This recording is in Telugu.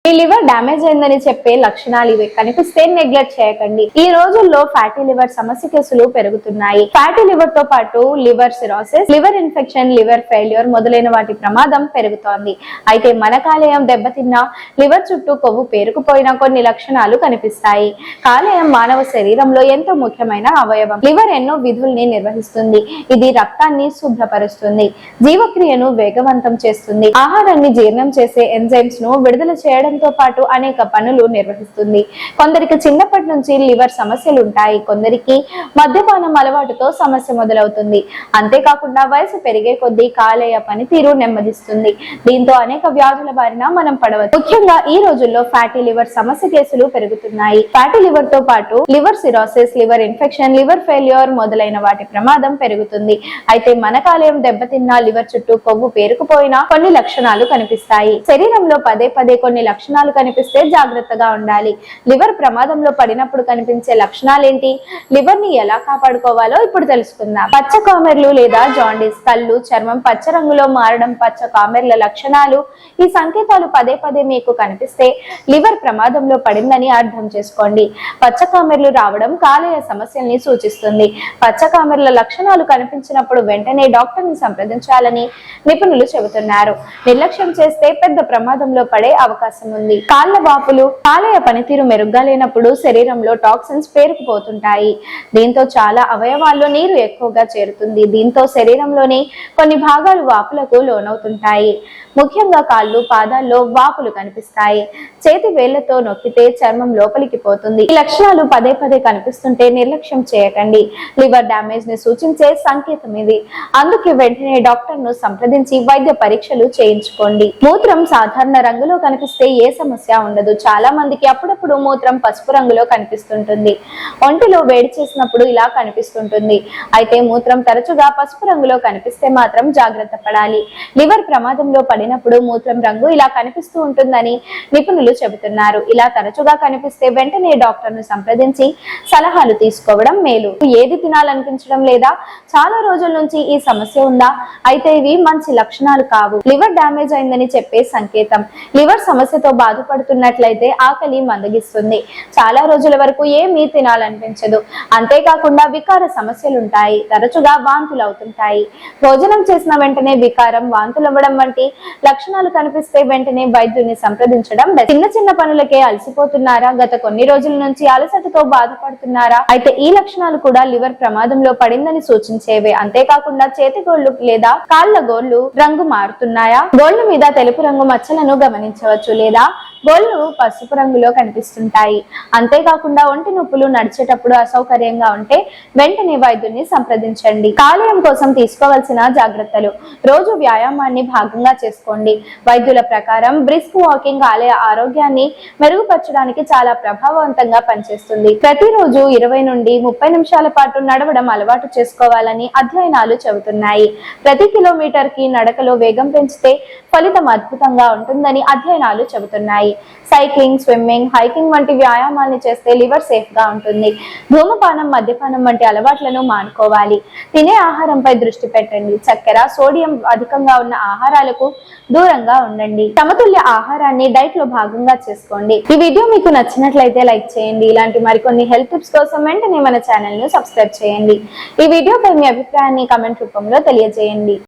మీ లివర్ డ్యామేజ్ అయిందని చెప్పే లక్షణాలు ఇవి కనిపిస్తే నెగ్లెక్ట్ చేయకండి. ఈ రోజుల్లో ఫ్యాటీ లివర్ సమస్య కేసులు పెరుగుతున్నాయి. ఫ్యాటీ లివర్ తో పాటు liver cirrhosis, liver infection, liver failure మొదలైన వాటి ప్రమాదం పెరుగుతోంది. అయితే మన కాలేయం దెబ్బతిన్నా, లివర్ చుట్టూ కొవ్వు పేరుకుపోయినా కొన్ని లక్షణాలు కనిపిస్తాయి. కాలేయం మానవ శరీరంలో ఎంతో ముఖ్యమైన అవయవం. లివర్ ఎన్నో విధుల్ని నిర్వహిస్తుంది. ఇది రక్తాన్ని శుభ్రపరుస్తుంది, జీవక్రియను వేగవంతం చేస్తుంది, ఆహారాన్ని జీర్ణం చేసే ఎంజైమ్స్ ను విడుదల చేయడం తో పాటు అనేక పనులు నిర్వహిస్తుంది. కొందరికి చిన్నప్పటి నుంచి లివర్ సమస్యలు ఉంటాయి. కొందరికి మద్యపానం అలవాటుతో సమస్య మొదలవుతుంది. అంతేకాకుండా వయసు పెరిగే కొద్దీ కాలేయ పనితీరు నెమ్మదిస్తుంది. దీంతో అనేక వ్యాధుల బారిన మనం పడవచ్చు. ముఖ్యంగా ఈ రోజుల్లో ఫ్యాటీ లివర్ సమస్య కేసులు పెరుగుతున్నాయి. ఫ్యాటీ లివర్ తో పాటు liver cirrhosis, liver infection, liver failure మొదలైన వాటి ప్రమాదం పెరుగుతుంది. అయితే మన కాలేయం దెబ్బతిన్నా, లివర్ చుట్టూ కొవ్వు పేరుకుపోయినా కొన్ని లక్షణాలు కనిపిస్తాయి. శరీరంలో పదే పదే కొన్ని లక్షణాలు కనిపిస్తే జాగ్రత్తగా ఉండాలి. లివర్ ప్రమాదంలో పడినప్పుడు కనిపించే లక్షణాలు ఏంటి? లివర్ ని ఎలా కాపాడుకోవాలో ఇప్పుడు తెలుసుకుందాం. పచ్చ కామెర్లు లేదా జాండీస్, కళ్ళు, చర్మం పచ్చ రంగులో మారడం పచ్చ కామెర్ల లక్షణాలు. ఈ సంకేతాలు పదే పదే మీకు కనిపిస్తే లివర్ ప్రమాదంలో పడిందని అర్థం చేసుకోండి. పచ్చ కామెర్లు రావడం కాలేయ సమస్యల్ని సూచిస్తుంది. పచ్చ కామెర్ల లక్షణాలు కనిపించినప్పుడు వెంటనే డాక్టర్ ని సంప్రదించాలని నిపుణులు చెబుతున్నారు. నిర్లక్ష్యం చేస్తే పెద్ద ప్రమాదంలో పడే అవకాశం ఉంది. కాళ్ళ వాపులు, కాలేయ పనితీరు మెరుగ్గా లేనప్పుడు శరీరంలో టాక్సిన్స్ పేరుకుపోతుంటాయి. దీంతో చాలా అవయవాల్లో నీరు ఎక్కువగా చేరుతుంది. దీంతో శరీరంలోని కొన్ని భాగాలు వాపులకు లోనవుతుంటాయి. ముఖ్యంగా కాళ్ళు, పాదాల్లో వాపులు కనిపిస్తాయి. చేతి వేళ్లతో నొక్కితే చర్మం లోపలికి పోతుంది. ఈ లక్షణాలు పదే పదే కనిపిస్తుంటే నిర్లక్ష్యం చేయకండి. లివర్ డ్యామేజ్ ని సూచించే సంకేతం ఇది. అందుకే వెంటనే డాక్టర్ ను సంప్రదించి వైద్య పరీక్షలు చేయించుకోండి. మూత్రం సాధారణ రంగులో కనిపిస్తే ఏ సమస్య ఉండదు. చాలా మందికి అప్పుడప్పుడు మూత్రం పసుపు రంగులో కనిపిస్తుంటుంది. ఒంటిలో వేడి చేసినప్పుడు ఇలా కనిపిస్తుంటుంది. అయితే మూత్రం తరచుగా పసుపు రంగులో కనిపిస్తే మాత్రం జాగ్రత్త పడాలి. లివర్ ప్రమాదంలో పడినప్పుడు మూత్రం రంగు ఇలా కనిపిస్తూ ఉంటుందని నిపుణులు చెబుతున్నారు. ఇలా తరచుగా కనిపిస్తే వెంటనే డాక్టర్ ను సంప్రదించి సలహాలు తీసుకోవడం మేలు. ఏది తినాలనిపించడం లేదా? చాలా రోజుల నుంచి ఈ సమస్య ఉందా? అయితే ఇవి మంచి లక్షణాలు కావు. లివర్ డ్యామేజ్ అయిందని చెప్పే సంకేతం. లివర్ సమస్యతో బాధపడుతున్నట్లయితే ఆకలి మందగిస్తుంది. చాలా రోజుల వరకు ఏమీ తినాలనిపించదు. అంతేకాకుండా వికార సమస్యలుంటాయి. తరచుగా వాంతులు అవుతుంటాయి. భోజనం చేసిన వెంటనే వికారం, వాంతులవ్వడం వంటి లక్షణాలు కనిపిస్తే వెంటనే వైద్యుని సంప్రదించడం బెస్ట్. చిన్న చిన్న పనులకే అలసిపోతున్నారా? గత కొన్ని రోజుల నుంచి అలసటతో బాధపడుతున్నారా? అయితే ఈ లక్షణాలు కూడా లివర్ ప్రమాదంలో పడిందని సూచించేవే. అంతేకాకుండా చేతి గోళ్లు లేదా కాళ్ల గోళ్లు రంగు మారుతున్నాయా? గోళ్ల మీద తెలుపు రంగు మచ్చలను గమనించవచ్చు లేదా గోళ్లు పసుపు రంగులో కనిపిస్తుంటాయి. అంతేకాకుండా ఒంటి నొప్పులు, నడిచేటప్పుడు అసౌకర్యంగా ఉంటే వెంటనే వైద్యుని సంప్రదించండి. కాలేయం కోసం తీసుకోవాల్సిన జాగ్రత్తలు. రోజు వ్యాయామాన్ని భాగంగా చేసుకోండి. వైద్యుల ప్రకారం బ్రిస్క్ వాకింగ్ కాలేయ ఆరోగ్యాన్ని మెరుగుపరచడానికి చాలా ప్రభావవంతంగా పనిచేస్తుంది. ప్రతిరోజు 20 నుండి 30 నిమిషాల పాటు నడవడం అలవాటు చేసుకోవాలని అధ్యయనాలు చెబుతున్నాయి. ప్రతి కిలోమీటర్ కి నడకలో వేగం పెంచితే ఫలితం అద్భుతంగా ఉంటుందని అధ్యయనాలు చెబుతున్నాయి. సైక్లింగ్, స్విమ్మింగ్, హైకింగ్ వంటి వ్యాయామాన్ని చేస్తే లివర్ సేఫ్ గా ఉంటుంది. ధూమపానం, మద్యపానం వంటి అలవాట్లను మానుకోవాలి. తినే ఆహారంపై దృష్టి పెట్టండి. చక్కెర, సోడియం అధికంగా ఉన్న ఆహారాలకు దూరంగా ఉండండి. సమతుల్య ఆహారాన్ని డైట్ లో భాగంగా చేసుకోండి. ఈ వీడియో మీకు నచ్చినట్లయితే లైక్ చేయండి. ఇలాంటి మరికొన్ని హెల్త్ టిప్స్ కోసం వెంటనే మన ఛానల్ ను సబ్స్క్రైబ్ చేయండి. ఈ వీడియోపై మీ అభిప్రాయాన్ని కామెంట్ రూపంలో తెలియజేయండి.